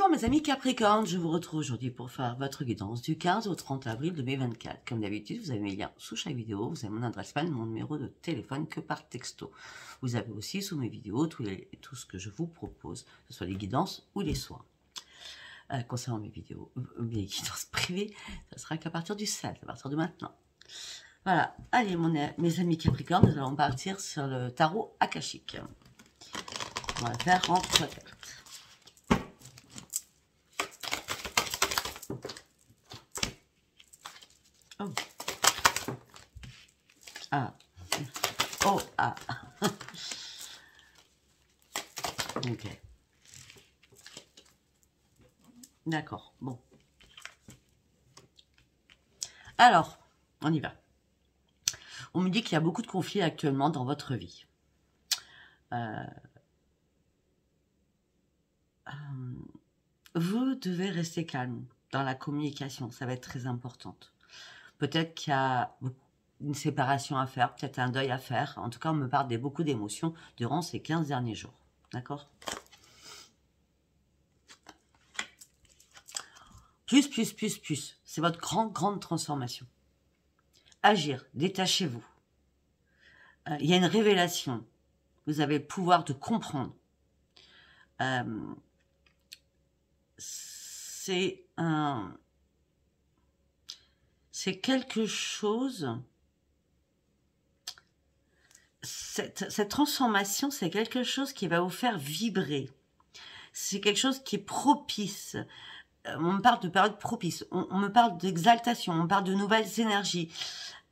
Bonjour mes amis Capricorne, je vous retrouve aujourd'hui pour faire votre guidance du 15 au 30 avril 2024. Comme d'habitude, vous avez mes liens sous chaque vidéo, vous avez mon adresse mail, mon numéro de téléphone que par texto. Vous avez aussi sous mes vidéos tout ce que je vous propose, que ce soit les guidances ou les soins. Concernant mes vidéos, mes guidances privées, ça sera qu'à partir du 7, à partir de maintenant. Voilà, allez mes amis Capricorne, nous allons partir sur le tarot akashique. On va faire en 3 cartes. Oh. Ah. Oh, ah. Ok. D'accord, bon. Alors, on y va. On me dit qu'il y a beaucoup de conflits actuellement dans votre vie. Vous devez rester calme dans la communication, ça va être très importante. Peut-être qu'il y a une séparation à faire, peut-être un deuil à faire. En tout cas, on me parle de beaucoup d'émotions durant ces 15 derniers jours. D'accord ? Plus. C'est votre grande transformation. Agir, détachez-vous. Il y a une révélation. Vous avez le pouvoir de comprendre. C'est quelque chose... Cette transformation, c'est quelque chose qui va vous faire vibrer. C'est quelque chose qui est propice. On me parle de période propice. On me parle d'exaltation. On me parle de nouvelles énergies.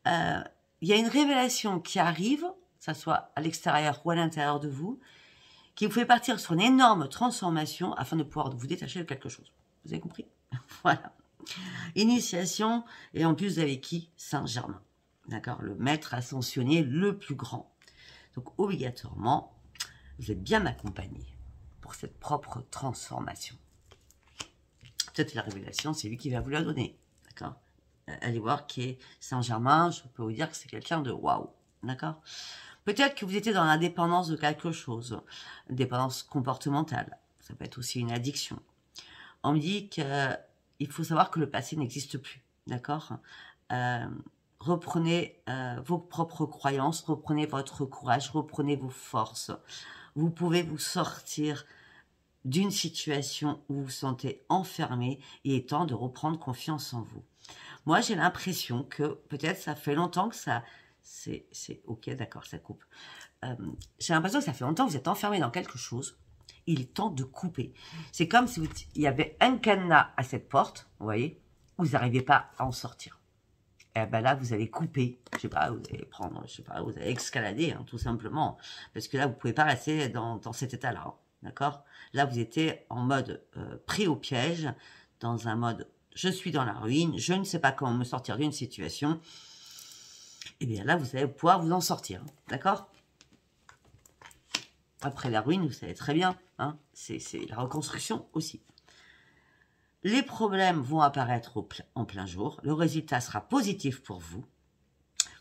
Il y a une révélation qui arrive, que ce soit à l'extérieur ou à l'intérieur de vous, qui vous fait partir sur une énorme transformation afin de pouvoir vous détacher de quelque chose. Vous avez compris? Voilà. Initiation, et en plus, vous avez qui? Saint-Germain. D'accord? Le maître ascensionné le plus grand. Donc, obligatoirement, vous êtes bien accompagné pour cette propre transformation. Peut-être la révélation, c'est lui qui va vous la donner. D'accord? Allez voir qui est Saint-Germain. Je peux vous dire que c'est quelqu'un de waouh. D'accord? Peut-être que vous étiez dans la dépendance de quelque chose. Une dépendance comportementale. Ça peut être aussi une addiction. On me dit qu'il faut savoir que le passé n'existe plus. D'accord? Reprenez vos propres croyances, reprenez votre courage, reprenez vos forces. Vous pouvez vous sortir d'une situation où vous vous sentez enfermé. Il est temps de reprendre confiance en vous. Moi, j'ai l'impression que peut-être ça fait longtemps que ça... C'est ok, d'accord, ça coupe. J'ai l'impression que ça fait longtemps que vous êtes enfermé dans quelque chose. Il est temps de couper. C'est comme si il y avait un cadenas à cette porte, vous voyez, vous n'arrivez pas à en sortir. Et ben là, vous allez couper, je sais pas, vous allez prendre, je sais pas, vous allez escalader, hein, tout simplement. Parce que là, vous pouvez pas rester dans cet état-là, hein, d'accord? Là, vous étiez en mode pris au piège, dans un mode je suis dans la ruine, je ne sais pas comment me sortir d'une situation. Et bien là, vous allez pouvoir vous en sortir, hein, d'accord? Après la ruine, vous savez très bien, hein, c'est la reconstruction aussi. Les problèmes vont apparaître en plein jour. Le résultat sera positif pour vous.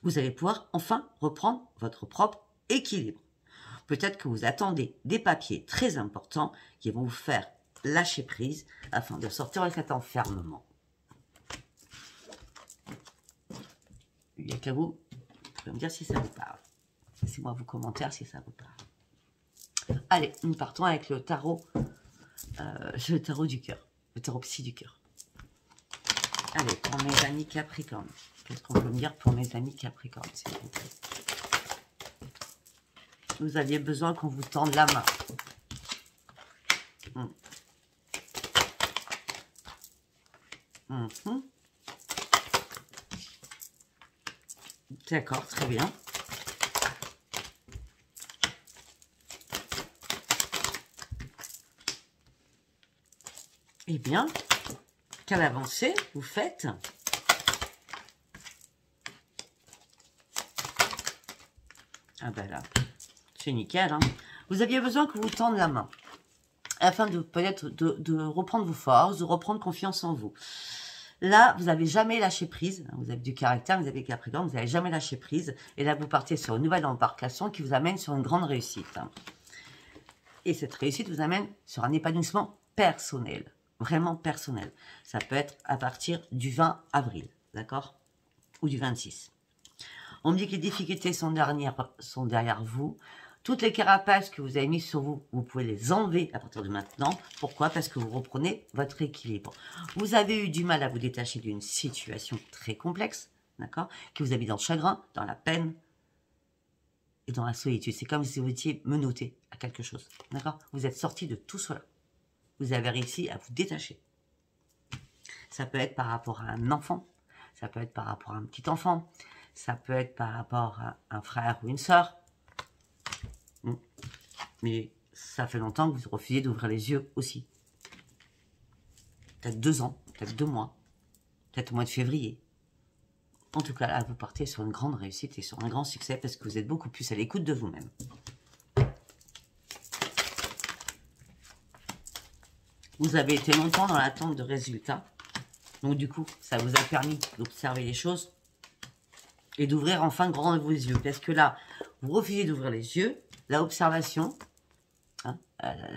Vous allez pouvoir enfin reprendre votre propre équilibre. Peut-être que vous attendez des papiers très importants qui vont vous faire lâcher prise afin de sortir de cet enfermement. Il n'y a qu'à vous. Vous pouvez me dire si ça vous parle. Laissez-moi vos commentaires si ça vous parle. Allez, nous partons avec le tarot du cœur. Le tarot psy du cœur. Allez, pour mes amis Capricorne. Qu'est-ce qu'on peut me dire pour mes amis Capricorne, s'il vous plaît? Vous aviez besoin qu'on vous tende la main. D'accord, très bien. Eh bien, quelle avancée vous faites? Ah ben là, c'est nickel, hein. Vous aviez besoin que vous tende la main, afin de peut-être de reprendre vos forces, de reprendre confiance en vous. Là, vous n'avez jamais lâché prise. Vous avez du caractère, vous avez Capricorne, vous n'avez jamais lâché prise. Et là, vous partez sur une nouvelle embarcation qui vous amène sur une grande réussite. Et cette réussite vous amène sur un épanouissement personnel. vraiment personnel. Ça peut être à partir du 20 avril, d'accord? Ou du 26. On me dit que les difficultés sont derrière vous. Toutes les carapaces que vous avez mises sur vous, vous pouvez les enlever à partir de maintenant. Pourquoi? Parce que vous reprenez votre équilibre. Vous avez eu du mal à vous détacher d'une situation très complexe, d'accord? Qui vous a mis dans le chagrin, dans la peine et dans la solitude. C'est comme si vous étiez menotté à quelque chose, d'accord? Vous êtes sorti de tout cela. Vous avez réussi à vous détacher. Ça peut être par rapport à un enfant, ça peut être par rapport à un petit enfant, ça peut être par rapport à un frère ou une sœur. Mais ça fait longtemps que vous refusez d'ouvrir les yeux aussi. Peut-être 2 ans, peut-être 2 mois, peut-être au mois de février. En tout cas, là, vous partez sur une grande réussite et sur un grand succès parce que vous êtes beaucoup plus à l'écoute de vous-même. Vous avez été longtemps dans l'attente de résultats. Donc du coup, ça vous a permis d'observer les choses et d'ouvrir enfin grand vos yeux. Parce que là, vous refusez d'ouvrir les yeux. L'observation,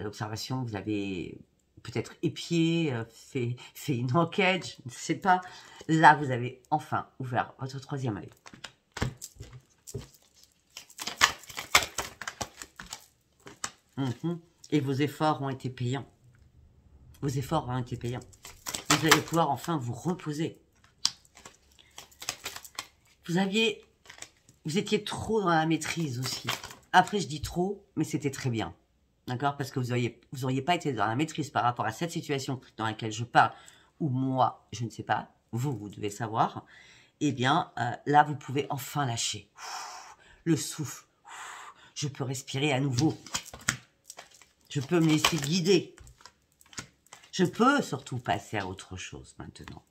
l'observation, vous avez peut-être épié, fait une enquête, je ne sais pas. Là, vous avez enfin ouvert votre 3e œil. Et vos efforts ont été payants. Vos efforts ont été payants. Vous allez pouvoir enfin vous reposer. Vous étiez trop dans la maîtrise aussi. Après, je dis trop, mais c'était très bien. D'accord? Parce que vous auriez pas été dans la maîtrise par rapport à cette situation dans laquelle je parle, ou moi, je ne sais pas, vous devez savoir. Eh bien, là, vous pouvez enfin lâcher. Le souffle. Je peux respirer à nouveau. Je peux me laisser guider. Je peux surtout passer à autre chose maintenant.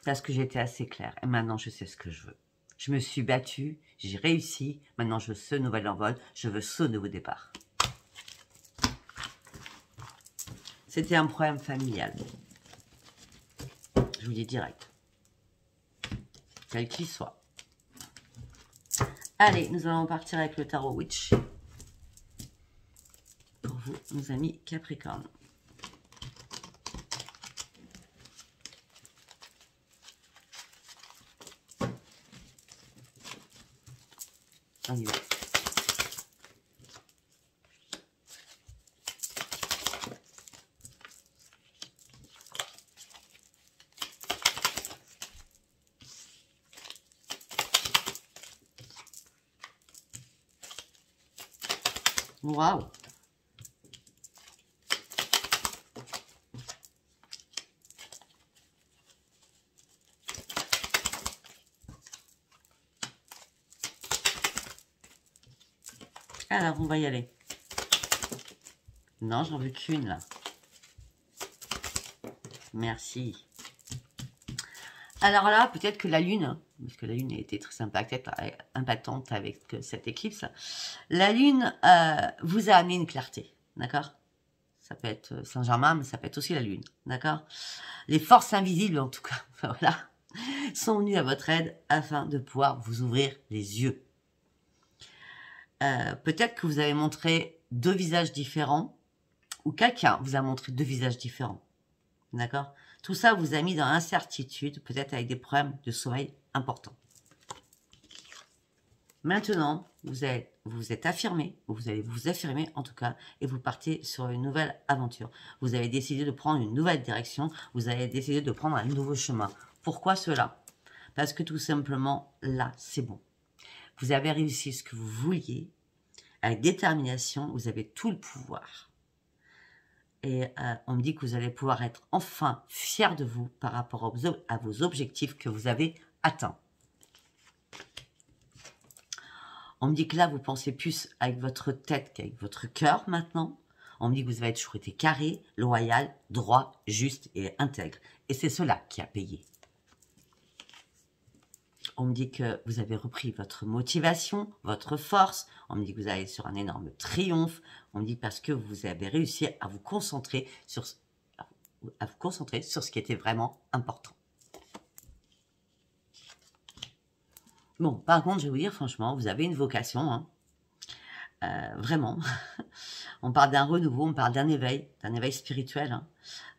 Parce que j'étais assez claire. Et maintenant, je sais ce que je veux. Je me suis battue, j'ai réussi. Maintenant, je veux ce nouvel envol. Je veux ce nouveau départ. C'était un problème familial. Je vous dis direct. Quel qu'il soit. Allez, nous allons partir avec le tarot Witch. Pour vous, nos amis Capricorne. On y va. Waouh! Alors, on va y aller. Non, j'en veux qu'une, là. Merci. Alors là, peut-être que la Lune, parce que la Lune a été très impactante avec cette éclipse, la Lune vous a amené une clarté, d'accord? Ça peut être Saint-Germain, mais ça peut être aussi la Lune, d'accord? Les forces invisibles, en tout cas, voilà, sont venues à votre aide afin de pouvoir vous ouvrir les yeux. Peut-être que vous avez montré 2 visages différents, ou quelqu'un vous a montré 2 visages différents. D'accord? Tout ça vous a mis dans l'incertitude, peut-être avec des problèmes de sommeil importants. Maintenant, vous êtes affirmé, ou vous allez vous affirmer en tout cas, et vous partez sur une nouvelle aventure. Vous avez décidé de prendre une nouvelle direction, vous avez décidé de prendre un nouveau chemin. Pourquoi cela? Parce que tout simplement, là, c'est bon. Vous avez réussi ce que vous vouliez, avec détermination, vous avez tout le pouvoir. Et on me dit que vous allez pouvoir être enfin fier de vous par rapport à vos objectifs que vous avez atteints. On me dit que là, vous pensez plus avec votre tête qu'avec votre cœur maintenant. On me dit que vous avez toujours été carré, loyal, droit, juste et intègre. Et c'est cela qui a payé. On me dit que vous avez repris votre motivation, votre force. On me dit que vous allez sur un énorme triomphe. On me dit parce que vous avez réussi à vous concentrer sur ce qui était vraiment important. Bon, par contre, je vais vous dire franchement, vous avez une vocation, hein. Vraiment. On parle d'un renouveau, on parle d'un éveil spirituel.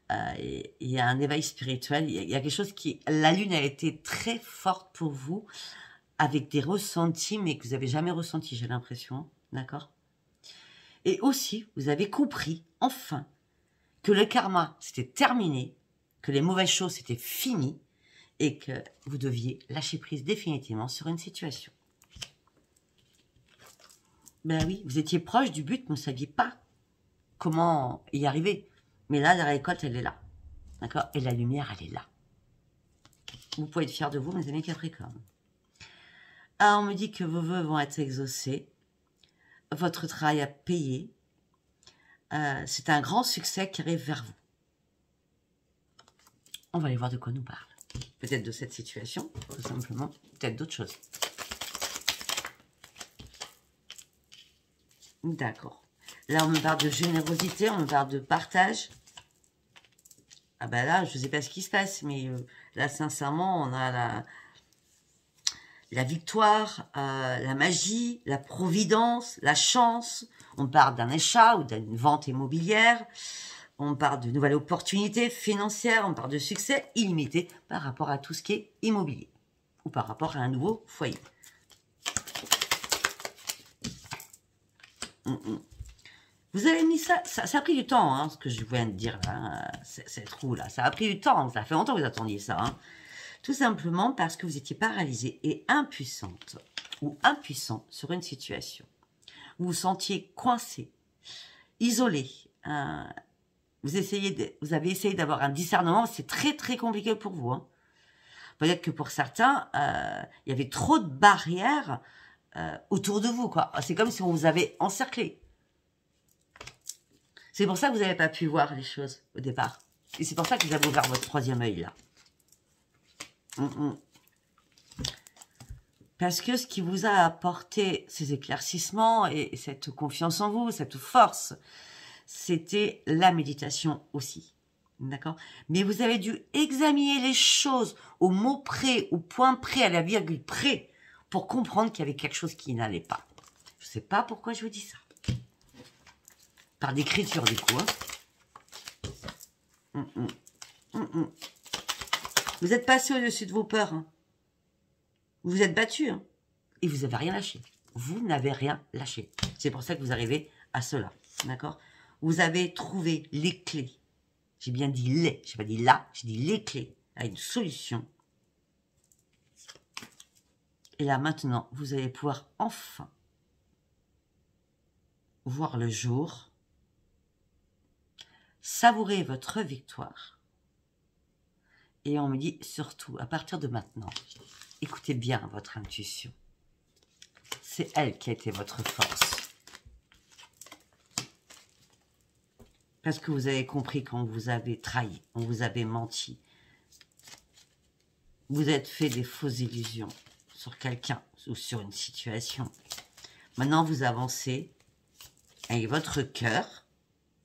Hein. Il y a un éveil spirituel, il y a quelque chose qui... La lune a été très forte pour vous, avec des ressentis, mais que vous n'avez jamais ressentis, j'ai l'impression. D'accord? Et aussi, vous avez compris, enfin, que le karma, c'était terminé, que les mauvaises choses, c'était fini, et que vous deviez lâcher prise définitivement sur une situation. Ben oui, vous étiez proche du but, mais vous ne saviez pas comment y arriver. Mais là, la récolte, elle est là. D'accord? Et la lumière, elle est là. Vous pouvez être fiers de vous, mes amis Capricorne. Ah, on me dit que vos vœux vont être exaucés. Votre travail à payer. C'est un grand succès qui arrive vers vous. On va aller voir de quoi nous parle. Peut-être de cette situation, tout simplement. Peut-être d'autres choses. D'accord. Là, on me parle de générosité, on me parle de partage. Ah ben là, je ne sais pas ce qui se passe, mais là, sincèrement, on a la victoire, la magie, la providence, la chance. On parle d'un achat ou d'une vente immobilière. On parle de nouvelles opportunités financières. On parle de succès illimité par rapport à tout ce qui est immobilier ou par rapport à un nouveau foyer. Vous avez mis ça a pris du temps, hein, ce que je viens de dire là, cette roue-là. Ça a pris du temps, ça fait longtemps que vous attendiez ça. Hein. Tout simplement parce que vous étiez paralysée et impuissante ou impuissant sur une situation. Vous vous sentiez coincé, isolé. Vous avez essayé d'avoir un discernement, c'est très très compliqué pour vous. Hein. Peut-être que pour certains, il y avait trop de barrières autour de vous. C'est comme si on vous avait encerclé. C'est pour ça que vous n'avez pas pu voir les choses au départ. Et c'est pour ça que vous avez ouvert votre troisième œil là. Parce que ce qui vous a apporté ces éclaircissements et cette confiance en vous, cette force, c'était la méditation aussi. D'accord? Mais vous avez dû examiner les choses au mot près, au point près, à la virgule près, pour comprendre qu'il y avait quelque chose qui n'allait pas. Je ne sais pas pourquoi je vous dis ça. Par d'écriture, du coup. Hein. Vous êtes passé au-dessus de vos peurs. Hein. Vous vous êtes battu. Hein. Et vous n'avez rien lâché. Vous n'avez rien lâché. C'est pour ça que vous arrivez à cela. D'accord? Vous avez trouvé les clés. J'ai bien dit les. Je n'ai pas dit là. J'ai dit les clés à une solution. Et là, maintenant, vous allez pouvoir enfin voir le jour. Savourez votre victoire. Et on me dit surtout, à partir de maintenant, écoutez bien votre intuition. C'est elle qui a été votre force. Parce que vous avez compris qu'on vous avait trahi, on vous avait menti. Vous êtes fait des fausses illusions sur quelqu'un ou sur une situation. Maintenant, vous avancez avec votre cœur,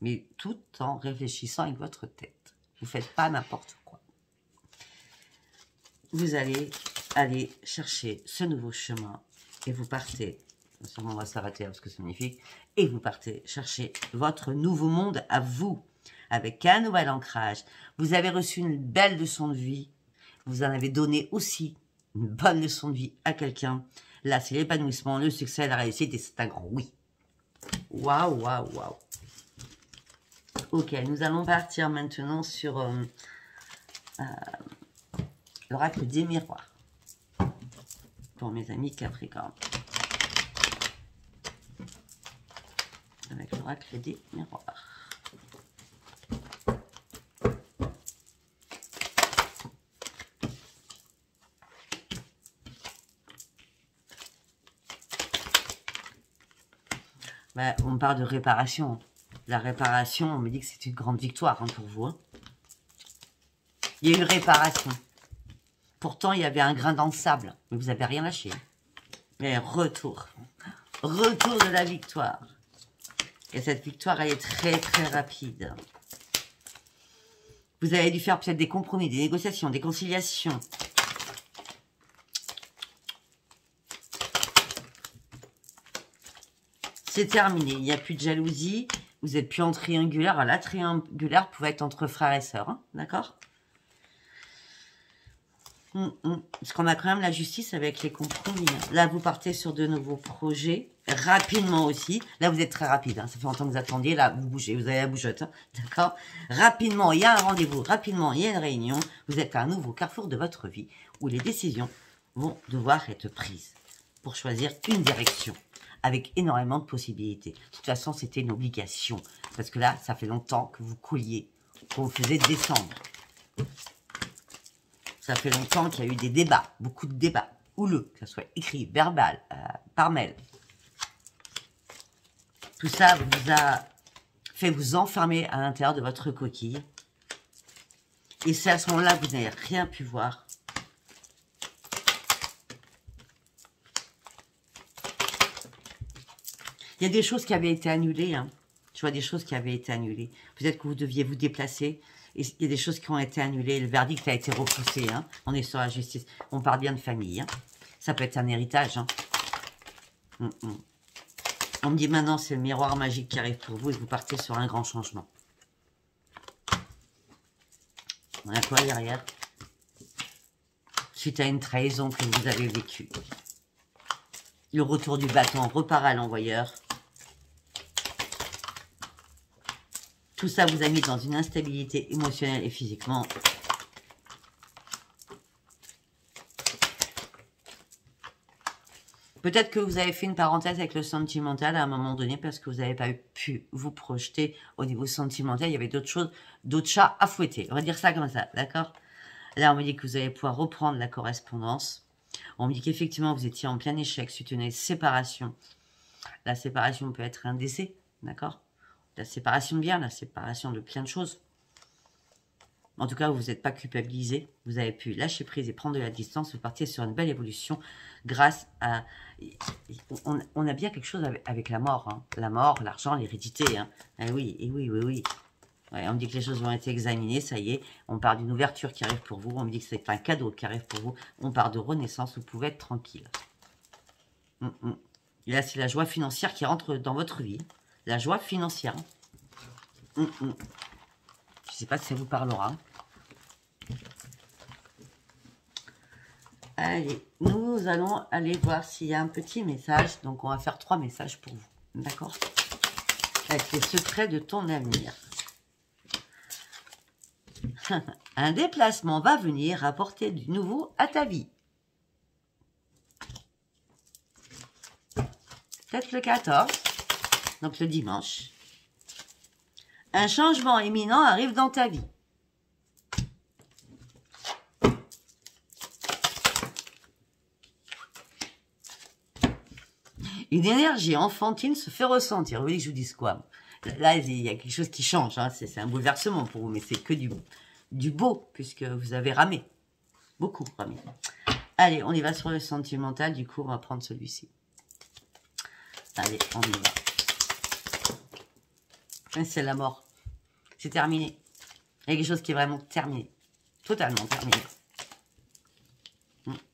mais tout en réfléchissant avec votre tête. Vous ne faites pas n'importe quoi. Vous allez aller chercher ce nouveau chemin et vous partez, sûrement on va s'arrêter parce que c'est magnifique, et vous partez chercher votre nouveau monde à vous, avec un nouvel ancrage. Vous avez reçu une belle leçon de vie, vous en avez donné aussi une bonne leçon de vie à quelqu'un. Là, c'est l'épanouissement, le succès, la réussite, et c'est un grand oui. Waouh, waouh, waouh. Ok, nous allons partir maintenant sur l'oracle des miroirs. Pour mes amis Capricorne. Avec l'oracle des miroirs. Ben, on me parle de réparation. La réparation, on me dit que c'est une grande victoire hein, pour vous. Hein. Il y a eu réparation. Pourtant, il y avait un grain dans le sable. Mais vous n'avez rien lâché. Mais retour. Retour de la victoire. Et cette victoire, elle est très, très rapide. Vous avez dû faire peut-être des compromis, des négociations, des conciliations. C'est terminé. Il n'y a plus de jalousie. Vous êtes plus en triangulaire. Alors, la triangulaire pouvait être entre frères et sœurs, hein, d'accord? Parce qu'on a quand même la justice avec les compromis. Hein. Là, vous partez sur de nouveaux projets, rapidement aussi. Là, vous êtes très rapide, hein. Ça fait longtemps que vous attendiez. Là, vous bougez, vous avez la bougeotte, hein. D'accord? Rapidement, il y a un rendez-vous. Rapidement, il y a une réunion. Vous êtes à un nouveau carrefour de votre vie où les décisions vont devoir être prises pour choisir une direction avec énormément de possibilités. De toute façon, c'était une obligation. Parce que là, ça fait longtemps que vous couliez, qu'on vous faisait descendre. Ça fait longtemps qu'il y a eu des débats, beaucoup de débats, houleux, que ce soit écrit, verbal, par mail. Tout ça vous a fait vous enfermer à l'intérieur de votre coquille. Et c'est à ce moment-là que vous n'avez rien pu voir. Il y a des choses qui avaient été annulées. Hein. Je vois des choses qui avaient été annulées. Peut-être que vous deviez vous déplacer. Et il y a des choses qui ont été annulées. Le verdict a été repoussé. Hein. On est sur la justice. On parle bien de famille. Hein. Ça peut être un héritage. Hein. On me dit maintenant, c'est le miroir magique qui arrive pour vous et vous partez sur un grand changement. On a quoi derrière? Suite à une trahison que vous avez vécue. Le retour du bâton repart à l'envoyeur. Tout ça vous a mis dans une instabilité émotionnelle et physiquement. Peut-être que vous avez fait une parenthèse avec le sentimental à un moment donné parce que vous n'avez pas pu vous projeter au niveau sentimental. Il y avait d'autres choses, d'autres chats à fouetter. On va dire ça comme ça, d'accord? Là, on me dit que vous allez pouvoir reprendre la correspondance. On me dit qu'effectivement, vous étiez en plein échec suite à une séparation. La séparation peut être un décès, d'accord? La séparation de biens, la séparation de plein de choses. En tout cas, vous n'êtes pas culpabilisé. Vous avez pu lâcher prise et prendre de la distance. Vous partiez sur une belle évolution grâce à... On a bien quelque chose avec la mort. Hein. La mort, l'argent, l'hérédité. Hein. Eh oui, et oui, oui, oui. Ouais, on me dit que les choses vont être examinées, ça y est. On parle d'une ouverture qui arrive pour vous. On me dit que c'est un cadeau qui arrive pour vous. On parle de renaissance. Vous pouvez être tranquille. Et là, c'est la joie financière qui rentre dans votre vie. La joie financière. Je ne sais pas si ça vous parlera. Allez, nous allons aller voir s'il y a un petit message. Donc, on va faire 3 messages pour vous. D'accord? Avec les secrets de ton avenir. Un déplacement va venir apporter du nouveau à ta vie. Peut-être le 14. Donc, le dimanche. Un changement imminent arrive dans ta vie. Une énergie enfantine se fait ressentir. Vous voulez que je vous dise quoi? Là, il y a quelque chose qui change. Hein. C'est un bouleversement pour vous, mais c'est que du beau, puisque vous avez ramé. Beaucoup ramé. Allez, on y va sur le sentimental. Du coup, on va prendre celui-ci. Allez, on y va. C'est la mort. C'est terminé. Il y a quelque chose qui est vraiment terminé. Totalement terminé.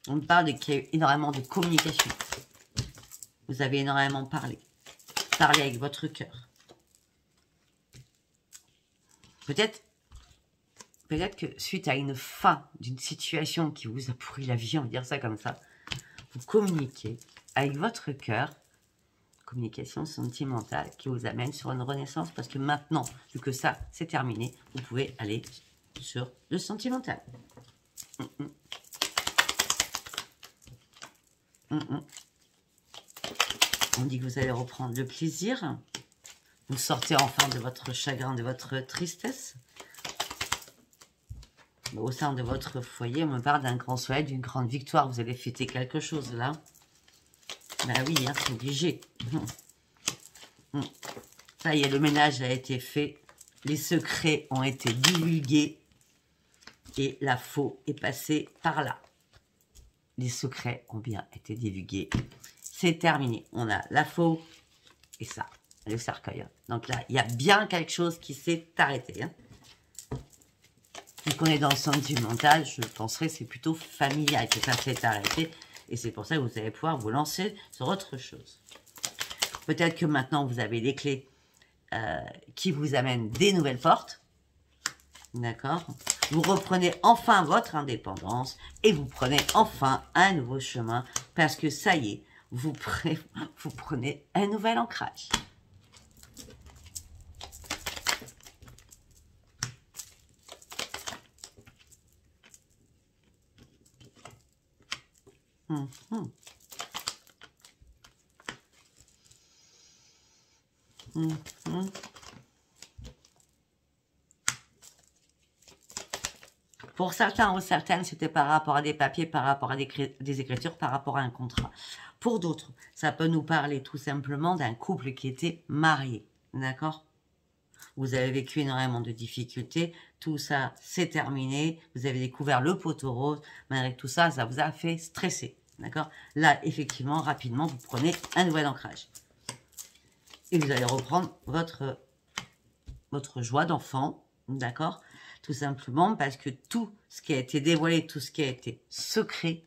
On me parle qu'il y a eu énormément de communication. Vous avez énormément parlé. Parlé avec votre cœur. Peut-être que suite à une fin d'une situation qui vous a pourri la vie, on va dire ça comme ça, vous communiquez avec votre cœur. Communication sentimentale qui vous amène sur une renaissance parce que maintenant, vu que ça, c'est terminé, vous pouvez aller sur le sentimental. On dit que vous allez reprendre le plaisir. Vous sortez enfin de votre chagrin, de votre tristesse. Au sein de votre foyer, on me parle d'un grand soleil, d'une grande victoire. Vous allez fêter quelque chose là. Ben oui, hein, c'est obligé. Ça y est, le ménage a été fait. Les secrets ont été divulgués. Et la faux est passée par là. Les secrets ont bien été divulgués. C'est terminé. On a la faux et ça, le cercueil. Donc là, il y a bien quelque chose qui s'est arrêté. Hein. Puisqu'on est dans le sentimental, je penserais que c'est plutôt familial que ça s'est arrêté. Et c'est pour ça que vous allez pouvoir vous lancer sur autre chose. Peut-être que maintenant, vous avez les clés qui vous amène des nouvelles portes. D'accord? Vous reprenez enfin votre indépendance et vous prenez enfin un nouveau chemin parce que ça y est, vous prenez un nouvel ancrage. Pour certains ou certaines, c'était par rapport à des papiers, par rapport à des écritures, par rapport à un contrat. Pour d'autres, ça peut nous parler tout simplement d'un couple qui était marié. D'accord? Vous avez vécu énormément de difficultés. Tout ça, c'est terminé. Vous avez découvert le poteau rose. Malgré tout ça, ça vous a fait stresser. D'accord? Là, effectivement, rapidement, vous prenez un nouvel ancrage. Et vous allez reprendre votre joie d'enfant. D'accord? Tout simplement parce que tout ce qui a été dévoilé, tout ce qui a été secret,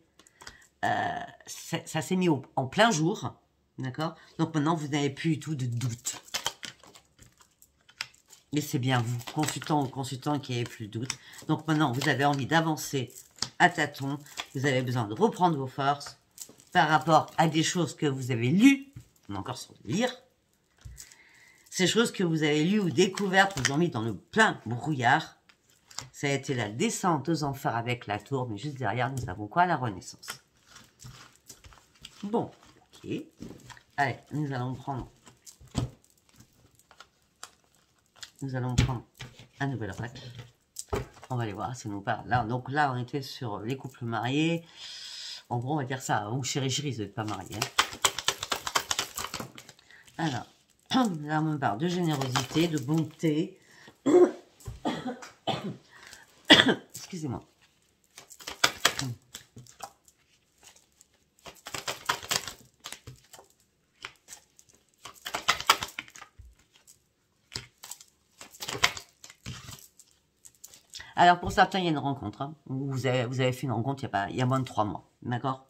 ça s'est mis en plein jour. D'accord? Donc maintenant, vous n'avez plus du tout de doute. Et c'est bien vous, consultant ou consultant, qui n'avez plus de doute. Donc maintenant, vous avez envie d'avancer à tâtons. Vous avez besoin de reprendre vos forces par rapport à des choses que vous avez lues. On est encore sur le lire. Ces choses que vous avez lues ou découvertes vous ont mis dans le plein brouillard. Ça a été la descente aux enfers avec la tour, mais juste derrière, nous avons quoi? La renaissance. Bon, ok. Allez, nous allons prendre un nouvel oracle. On va aller voir si nous parle. Là, donc là, on était sur les couples mariés. En gros, on va dire ça. Ou chéri, vous n'êtes pas mariés. Alors, là, on me parle de générosité, de bonté. Excusez-moi. Alors, pour certains, il y a une rencontre. Hein. Vous avez fait une rencontre il y a moins de 3 mois. D'accord?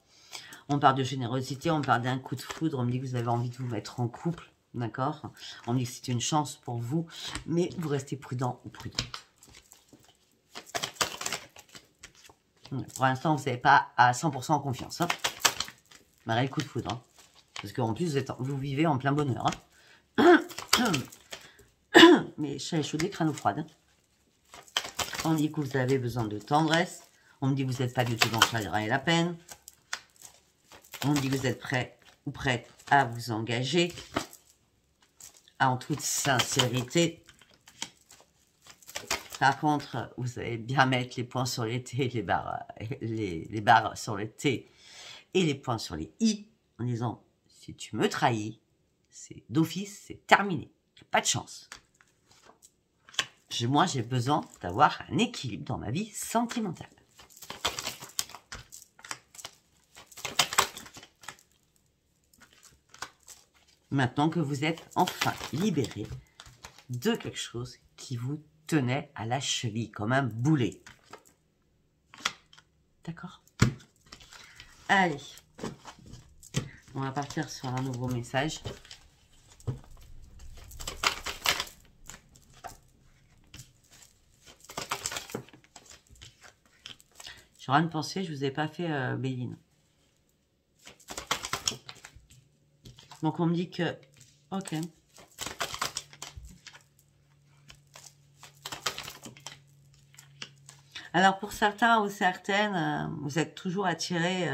On parle de générosité, on parle d'un coup de foudre. On me dit que vous avez envie de vous mettre en couple. D'accord? On me dit que c'est une chance pour vous. Mais vous restez prudent ou prudente. Pour l'instant, vous n'avez pas à 100% en confiance. Hein. Malgré le coup de foudre. Hein. Parce qu'en plus, vous vivez en plein bonheur. Hein. Mais chat échaudé, crâne froide. Hein. On dit que vous avez besoin de tendresse. On me dit que vous n'êtes pas du tout dans le chagrin et la peine. On me dit que vous êtes prêt ou prête à vous engager. En toute sincérité. Par contre, vous allez bien mettre les points sur les T, les barres sur les T et les points sur les I, en disant, si tu me trahis, c'est d'office, c'est terminé. Pas de chance. Moi, j'ai besoin d'avoir un équilibre dans ma vie sentimentale. Maintenant que vous êtes enfin libéré de quelque chose qui vous tenait à la cheville, comme un boulet. D'accord? Allez. On va partir sur un nouveau message. J'ai rien de pensé, je vous ai pas fait Béline. Donc on me dit que... Ok. Alors pour certains ou certaines, vous êtes toujours attiré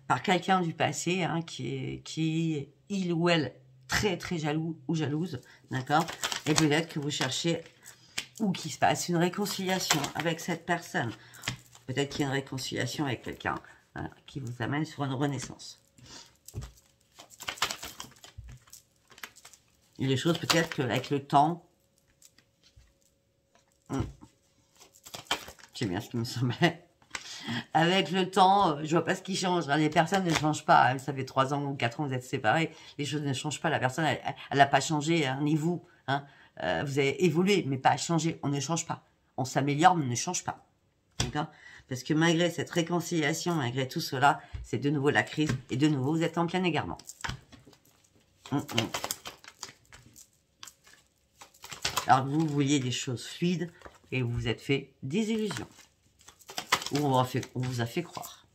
par quelqu'un du passé hein, qui est il ou elle très très jaloux ou jalouse, d'accord? Et peut-être que vous cherchez ou qu'il se passe une réconciliation avec cette personne. Peut-être qu'il y a une réconciliation avec quelqu'un qui vous amène sur une renaissance. Et les choses peut-être qu'avec le temps, c'est bien ce qui me semblait. Avec le temps, je vois pas ce qui change. Les personnes ne changent pas. Ça fait 3 ans ou 4 ans que vous êtes séparés. Les choses ne changent pas. La personne, elle n'a pas changé, hein, ni vous. Hein. Vous avez évolué, mais pas changé. On ne change pas. On s'améliore, mais on ne change pas. D'accord? Parce que malgré cette réconciliation, malgré tout cela, c'est de nouveau la crise. Et de nouveau, vous êtes en plein égarement. Alors que vous vouliez des choses fluides et vous vous êtes fait des illusions. Ou on vous a fait croire.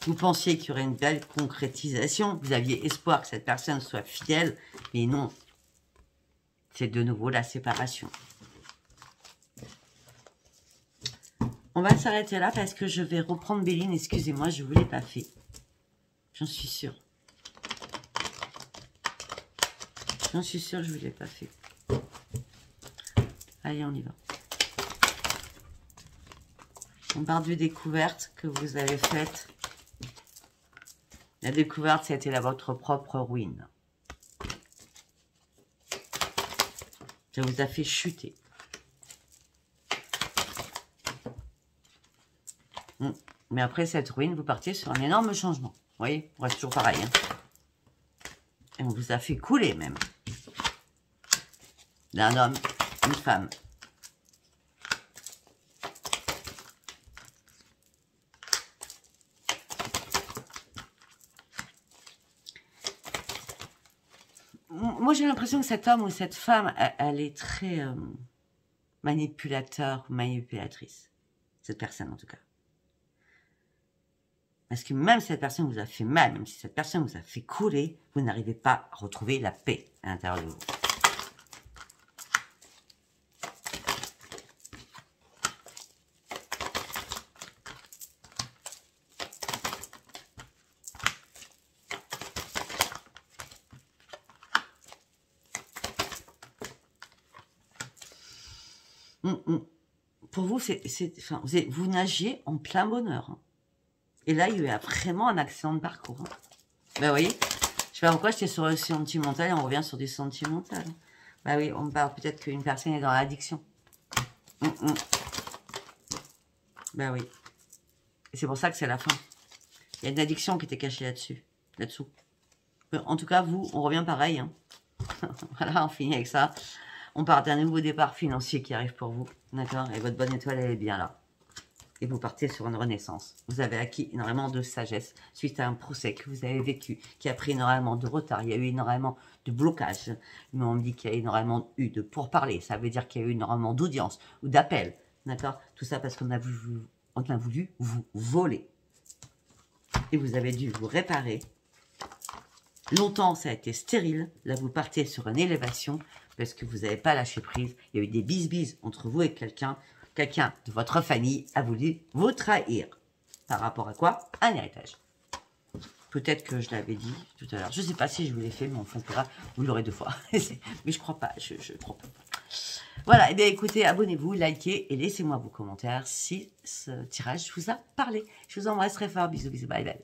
Vous pensiez qu'il y aurait une belle concrétisation. Vous aviez espoir que cette personne soit fidèle. Mais non. C'est de nouveau la séparation. On va s'arrêter là parce que je vais reprendre Béline. Excusez-moi, je ne vous l'ai pas fait. J'en suis sûre. J'en suis sûre, je ne vous l'ai pas fait. Allez, on y va. On parle de découverte que vous avez faite. La découverte, c'était votre propre ruine. Ça vous a fait chuter. Mais après cette ruine, vous partez sur un énorme changement. Vous voyez, on reste toujours pareil. Hein. Et on vous a fait couler même. D'un homme, une femme. Moi, j'ai l'impression que cet homme ou cette femme, elle est très manipulateur ou manipulatrice. Cette personne, en tout cas. Parce que même si cette personne vous a fait mal, même si cette personne vous a fait couler, vous n'arrivez pas à retrouver la paix à l'intérieur de vous. Pour vous, vous nagiez en plein bonheur. Hein. Et là, il y a vraiment un accident de parcours. Hein. Ben, vous voyez, je sais pas pourquoi j'étais sur le sentimental et on revient sur du sentimental. Ben oui, on parle peut-être qu'une personne est dans l'addiction. Ben oui. Et c'est pour ça que c'est la fin. Il y a une addiction qui était cachée là-dessous. En tout cas, vous, on revient pareil. Hein. Voilà, on finit avec ça. On part d'un nouveau départ financier qui arrive pour vous. D'accord? Et votre bonne étoile, elle est bien là. Et vous partez sur une renaissance. Vous avez acquis énormément de sagesse suite à un procès que vous avez vécu, qui a pris énormément de retard. Il y a eu énormément de blocages. Mais on me dit qu'il y a énormément eu de pourparlers. Ça veut dire qu'il y a eu énormément d'audience ou d'appels. D'accord? Tout ça parce qu'on a voulu vous voler. Et vous avez dû vous réparer. Longtemps, ça a été stérile. Là, vous partez sur une élévation parce que vous n'avez pas lâché prise. Il y a eu des bises entre vous et quelqu'un. Quelqu'un de votre famille a voulu vous trahir. Par rapport à quoi? Un héritage. Peut-être que je l'avais dit tout à l'heure. Je ne sais pas si je vous l'ai fait, mais enfin, vous l'aurez 2 fois. Mais je crois pas. Je crois pas. Voilà. Eh bien, écoutez, abonnez-vous, likez et laissez-moi vos commentaires si ce tirage vous a parlé. Je vous embrasse très fort. Bisous, bisous. Bye, bye.